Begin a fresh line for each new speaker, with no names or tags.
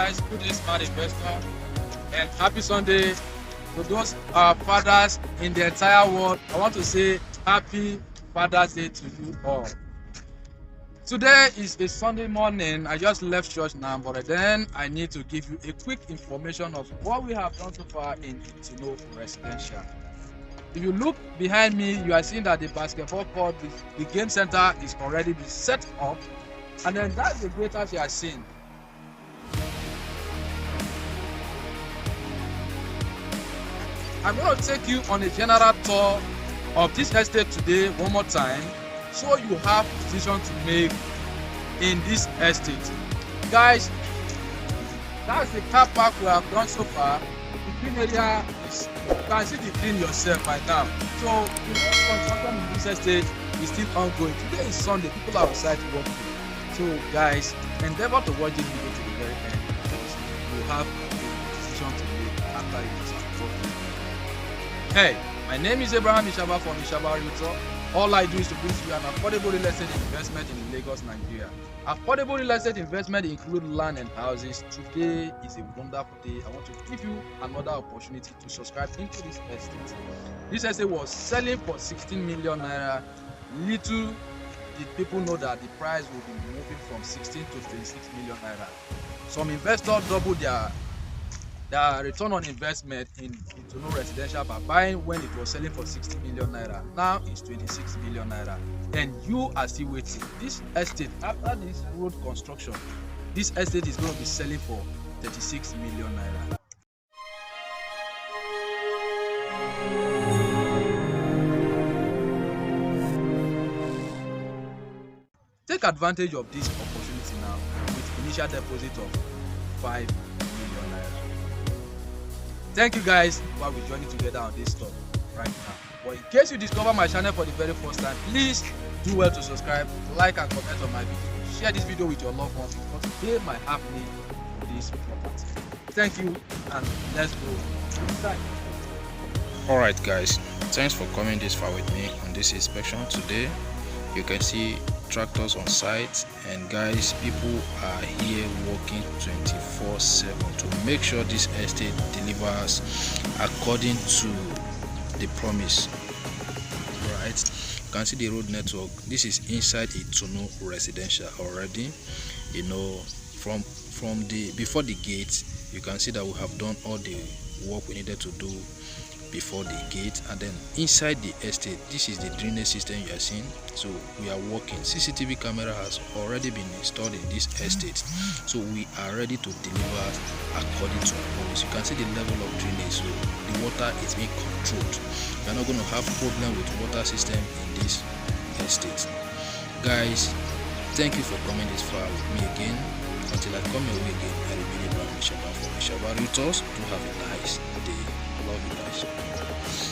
guys, good day, smart investor, and happy Sunday to those fathers in the entire world. I want to say happy Father's Day to you all. Today is a Sunday morning. I just left church now, but then I need to give you a quick information of what we have done so far in Itunu Residential. If you look behind me, you are seeing that the basketball court, the game center is already been set up, and then that's the gate as you are seeing. I'm going to take you on a general tour of this estate today one more time, so you have decision to make in this estate. Guys, that's the car park we have done so far. The green area is, you can see the green yourself by now. So the construction in this estate is still ongoing. Today is Sunday, people are outside working. So guys, endeavor to watch this video to the very end, because you have a decision to make after you start working. Hey, my name is Abraham Ishaba from Ishaba Realtor. All I do is to bring you an affordable real estate investment in Lagos, Nigeria. Affordable real estate investment include land and houses. Today is a wonderful day. I want to give you another opportunity to subscribe into this estate. This estate was selling for 16 million naira. Little did people know that the price will be moving from 16 to 26 million naira. Some investors doubled their return on investment in Itunu Residential by buying when it was selling for 60 million naira. Now it's 26 million naira. And you are still waiting. This estate, after this road construction, this estate is going to be selling for 36 million naira. Take advantage of this opportunity now with initial deposit of 5 million naira. Thank you guys for joining together on this talk right now. But in case you discover my channel for the very first time, please do well to subscribe, like and comment on my video. Share this video with your loved ones, because they might have need for this property. Thank you, and let's go inside.
Alright guys, thanks for coming this far with me on this inspection today. You can see tractors on site, and guys, people are here working 24/7 to make sure this estate delivers according to the promise. Right, you can see the road network. This is inside Itunu Residential already. You know, from the before the gate, you can see that we have done all the work we needed to do before the gate. And then inside the estate, this is the drainage system you are seeing. So we are working. CCTV camera has already been installed in this estate, so we are ready to deliver according to our promise. You can see the level of drainage, so the water is being controlled. We are not going to have problem with water system in this estate. Guys, thank you for coming this far with me again. Until I come your way again, I remain Ibrahim Ishaba from Ishaba Realtors. Do have a nice day. Love you guys.